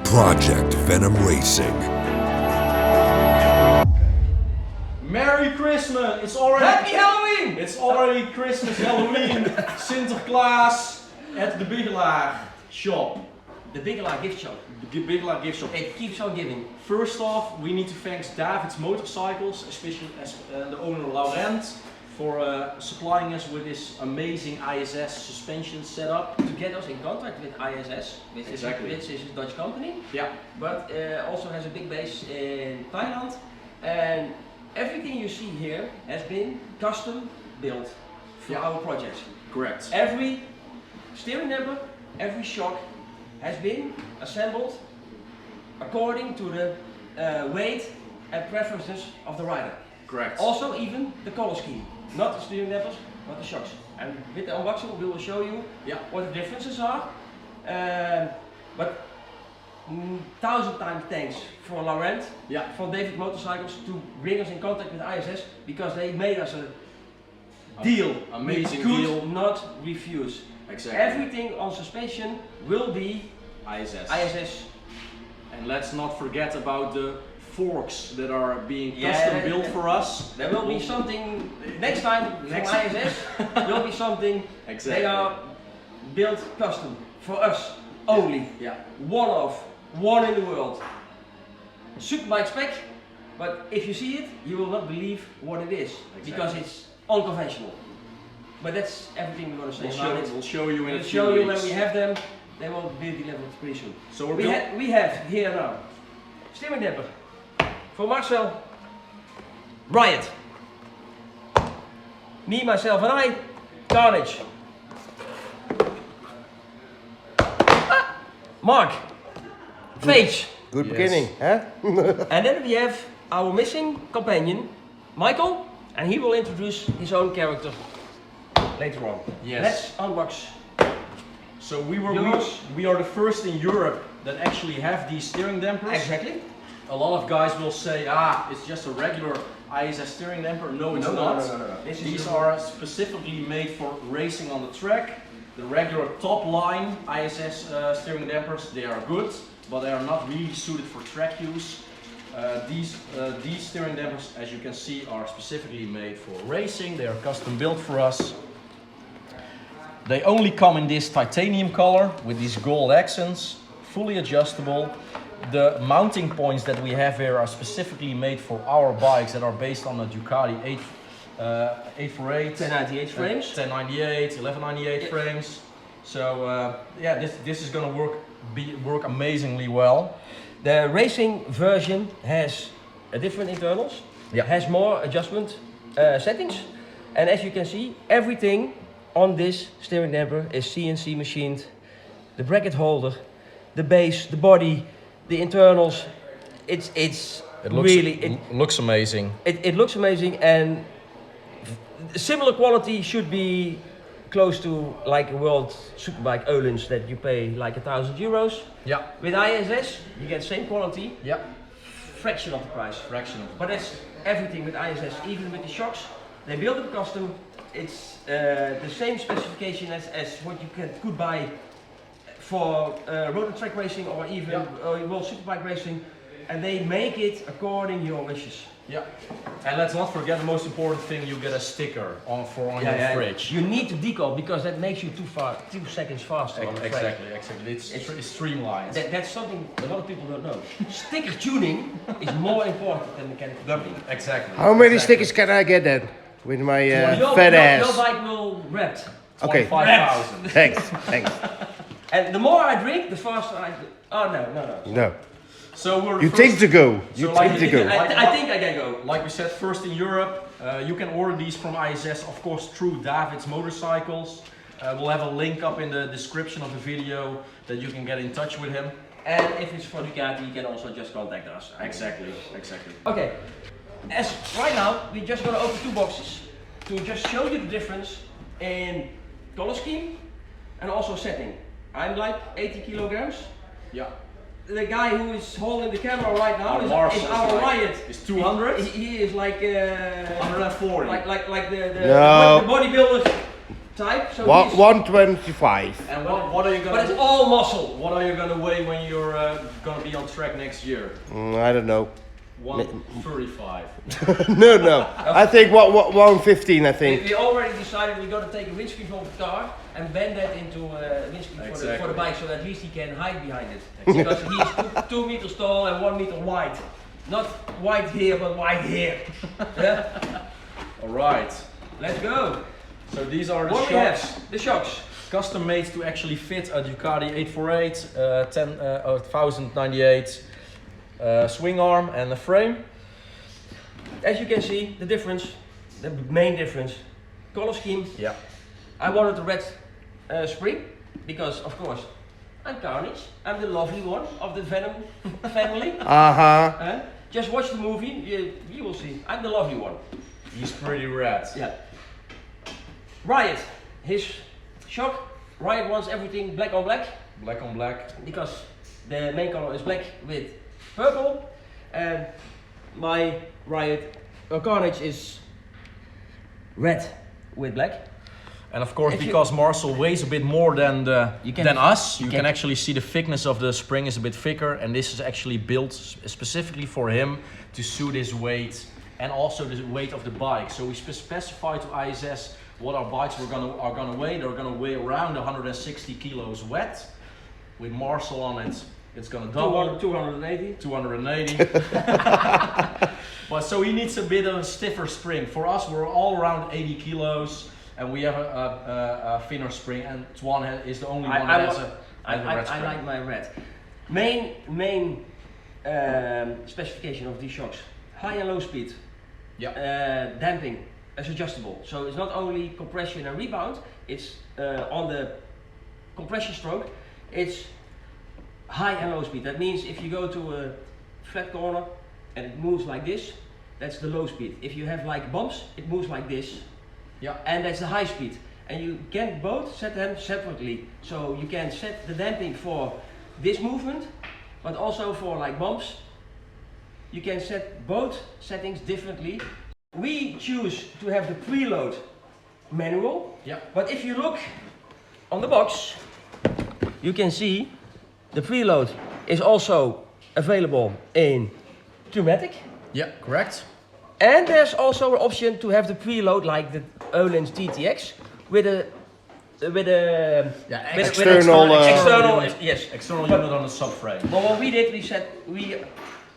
Project Venom Racing. Merry Christmas! It's already Happy Halloween! It's already Christmas, Halloween, Sinterklaas at the Biggelaar shop. The Biggelaar gift shop. The Biggelaar gift shop. It keeps on giving. First off, we need to thank David's Motorcycles, especially the owner Laurent, for supplying us with this amazing YSS suspension setup. To get us in contact with YSS, which is a Dutch company, Yeah. but also has a big base in Thailand. And everything you see here has been custom built for our projects. Correct. Every steering damper, every shock has been assembled according to the weight and preferences of the rider. Correct. Also even the color scheme. Not the steering dampers, but the shocks. And with the unboxing we will show you what the differences are. But 1,000 times thanks for Laurent, for David Motorcycles, to bring us in contact with ISS, because they made us a deal. Amazing we could deal. not refuse. Exactly. Everything on suspension will be ISS. And let's not forget about the forks that are being custom built for us. There will be something next time from ISS. Will be something. Exactly. They are built custom for us only. Yeah. One in the world. Superbike spec, but if you see it, you will not believe what it is, because it's unconventional. But that's everything we're going to say about it. We'll show you in a few We'll show you weeks. when we have them. They will be delivered pretty soon. So we have here now steering damper for Marcel, Riot. Me, myself and I, Carnage. Mark, Phage. Good beginning, huh? And then we have our missing companion, Michael, and he will introduce his own character later on. Yes. Let's unbox. So we are the first in Europe that actually have these steering dampers. Exactly. A lot of guys will say, it's just a regular ISS steering damper. No, it's not. No. These are specifically made for racing on the track. The regular top line ISS steering dampers, they are good, but they are not really suited for track use. These steering dampers, as you can see, are specifically made for racing. They are custom built for us. They only come in this titanium color with these gold accents, fully adjustable. The mounting points that we have here are specifically made for our bikes that are based on the Ducati 848, 1098 frames, 1098, 1198 frames. So this is going to work amazingly well. The racing version has a different internals. Has more adjustment settings, and as you can see, everything on this steering damper is CNC machined. The bracket holder, the base, the body, the internals. It looks amazing. It looks amazing, and similar quality should be close to like a World Superbike Öhlins that you pay like €1,000. Yeah. With ISS, you get same quality. Yeah. Fraction of the price. But that's everything with ISS, even with the shocks. They build them custom. It's the same specification as what you could buy for road and track racing, or even World Superbike racing, and they make it according to your wishes. Yeah. And let's not forget the most important thing: you get a sticker on your fridge. You need to decal, because that makes you 2 seconds faster. On the track. Exactly. It's streamlined. That's something a lot of people don't know. Sticker tuning is more important than mechanical tuning. Exactly. How many stickers can I get then? With my fat ass. Your bike will wrap. Okay. 25,000. Thanks. And the more I drink, the faster I. Oh no. No. So we're You think to go. You think to go. I think I can go. Like we said, first in Europe. You can order these from ISS, of course, through David's Motorcycles. We'll have a link up in the description of the video that you can get in touch with him. And if it's for Ducati, you can also just contact us. Exactly. Okay. As right now, we're just going to open 2 boxes to just show you the difference in color scheme and also setting. I'm like 80 kilograms. Yeah. The guy who is holding the camera right now is Marcel our Riot. Is 200? He is like 140. like the No. bodybuilder type. So 125. And what are you gonna? But it's all muscle. What are you gonna weigh when you're gonna be on track next year? I don't know. 135. No. I think 115. I think. We already decided we're gonna take a windscreen from the car and bend that into a windscreen for the bike, so at least he can hide behind it. Because he is 2 meters tall and 1 meter wide. Not wide here, but wide here. Yeah? All right. Let's go. So these are the What shocks. we have? The shocks. Custom made to actually fit a Ducati 848, 1098 swing arm and the frame. As you can see, the difference, the main difference, color scheme. Yeah. I wanted the red spring because, of course, I'm Carnage. I'm the lovely one of the Venom family. Just watch the movie, you will see. I'm the lovely one. He's pretty red. Yeah. Riot, his shock. Riot wants everything black on black. Black on black. Because the main color is black with purple. And my Riot Carnage is red with black. And of course, because Marcel weighs a bit more than us, you can actually see the thickness of the spring is a bit thicker, and this is actually built specifically for him to suit his weight and also the weight of the bike. So we specify to ISS what our bikes are gonna weigh. They're gonna weigh around 160 kilos wet. With Marcel on it, it's gonna double. 280. 280. But so he needs a bit of a stiffer spring. For us, we're all around 80 kilos. And we have a thinner spring, and Toine is the only one that has a red spring. I like my red. Main specification of these shocks: high and low speed. Yeah. Damping is adjustable, so it's not only compression and rebound. It's on the compression stroke. It's high and low speed. That means if you go to a flat corner and it moves like this, that's the low speed. If you have like bumps, it moves like this. Yeah. And that's the high speed. And you can both set them separately. So you can set the damping for this movement, but also for like bumps. You can set both settings differently. We choose to have the preload manual. Yeah. But if you look on the box, you can see the preload is also available in ecu-master. Yeah, correct. And there's also an option to have the preload like the Öhlins TTX with a external external unit on the subframe. But what we did, we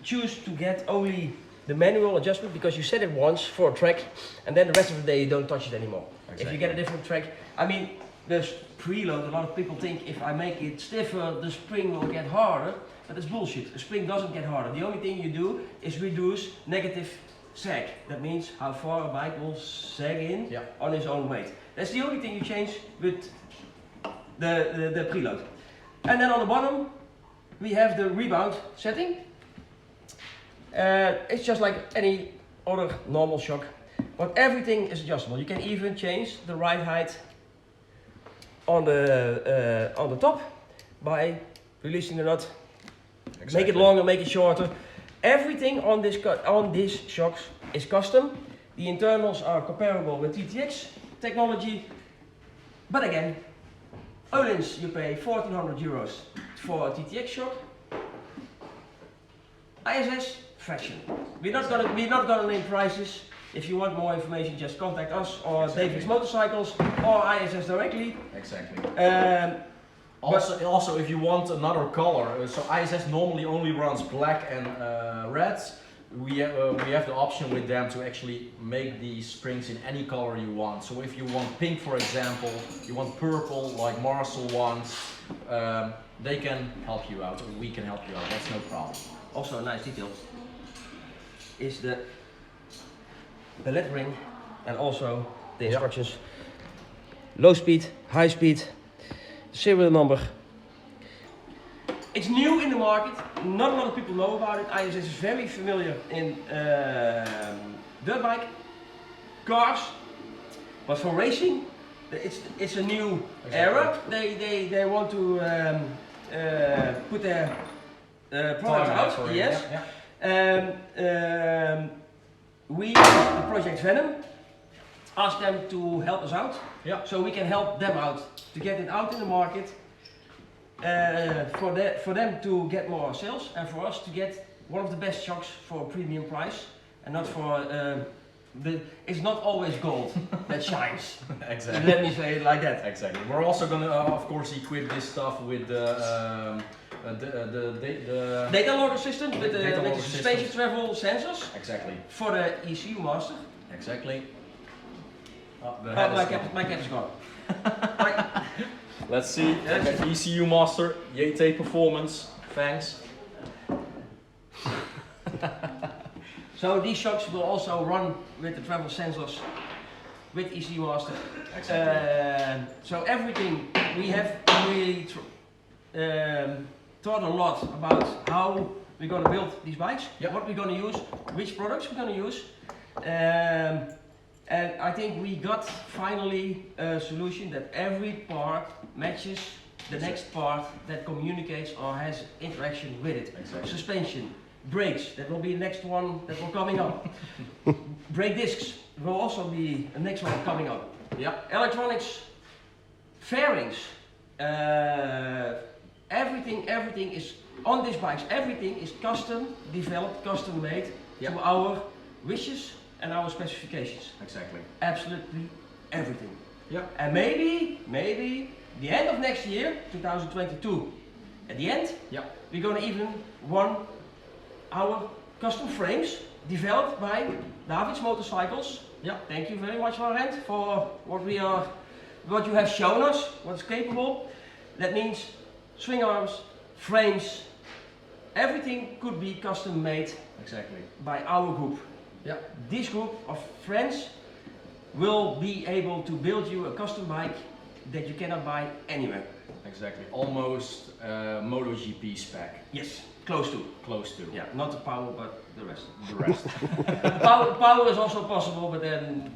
choose to get only the manual adjustment because you set it once for a track, and then the rest of the day you don't touch it anymore. Exactly. If you get a different track, I mean, the preload. A lot of people think if I make it stiffer, the spring will get harder, but it's bullshit. The spring doesn't get harder. The only thing you do is reduce negative sag. That means how far a bike will sag in on its own weight. That's the only thing you change with the preload. And then on the bottom we have the rebound setting. It's just like any other normal shock, but everything is adjustable. You can even change the ride height on the top by releasing the nut. Exactly. Make it longer, make it shorter. Everything on these shocks is custom. The internals are comparable with TTX technology, but again, Öhlins, you pay 1,400 euros for a TTX shock. ISS, fraction. We're not gonna name prices. If you want more information, just contact us or David's Motorcycles or ISS directly. Exactly. Also, if you want another color, so ISS normally only runs black and red. We have the option with them to actually make these springs in any color you want. So if you want pink, for example, you want purple like Marcel wants, they can help you out, or we can help you out. That's no problem. Also a nice detail is the lettering and also the instructions. Low speed, high speed, serial number. It's new in the market, not a lot of people know about it. ISS is very familiar in dirt bike, cars, but for racing, it's a new era. They want to put their product out. Yes. We, the Project Venom, ask them to help us out. Yeah. So we can help them out to get it out in the market. For them to get more sales and for us to get one of the best shocks for a premium price and not for it's not always gold that shines. Exactly. Let me say it like that. Exactly. We're also gonna, of course, equip this stuff with the Data logger system with the Data logger suspension systems. travel sensors Exactly. for the ecu-master. Exactly. Oh, the Oh, head my is cap, gone. my cap is gone. Let's see. Yes. Okay, ecu-master, YT Performance. Thanks. So these shocks will also run with the travel sensors with ecu-master. Exactly. So everything we have really thought a lot about how we're going to build these bikes, Yep. what we're going to use, which products we're going to use. And I think we got finally a solution that every part matches the next part that communicates or has interaction with it. Exactly. Suspension, brakes, that will be the next one that will coming up. Brake discs will also be the next one coming up. Yeah. Electronics, fairings, everything is on these bikes. Everything is custom developed, custom made Yeah. to our wishes and our specifications. Exactly. Absolutely everything. Yeah. And maybe the end of next year, 2022, at the end, Yeah. we're gonna even run our custom frames developed by David's Motorcycles. Yeah. Thank you very much, Laurent, for what you have shown us, what's capable. That means swing arms, frames, everything could be custom made Exactly. by our group. Yeah. This group of friends will be able to build you a custom bike that you cannot buy anywhere. Exactly. Almost MotoGP spec. Yes, close to. Close to. Yeah, not the power, but the rest. The rest. Power is also possible, but then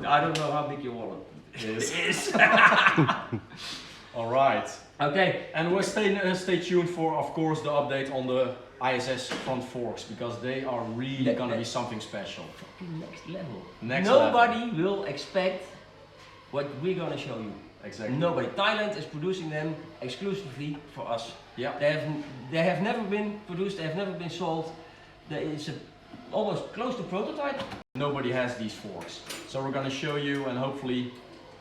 I don't know how big your wallet is. All right. Okay. And we'll stay tuned for, of course, the update on the ISS front forks because they are really gonna be something special. Next level. Next Nobody will expect what we're gonna show you. Exactly. Nobody. Thailand is producing them exclusively for us. Yeah. They have never been produced. They have never been sold. It's almost close to prototype. Nobody has these forks. So we're gonna show you and hopefully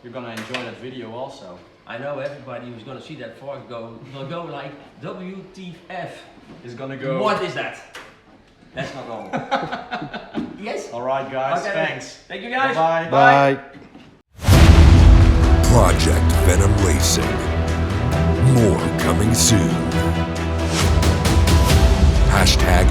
you're gonna enjoy that video also. I know everybody who's gonna see that fork will go like WTF. It's gonna go. What is that? That's not normal. Yes? Alright guys, Okay. thanks. Thank you guys. Bye-bye. Bye. Project Venom Racing. More coming soon. Hashtag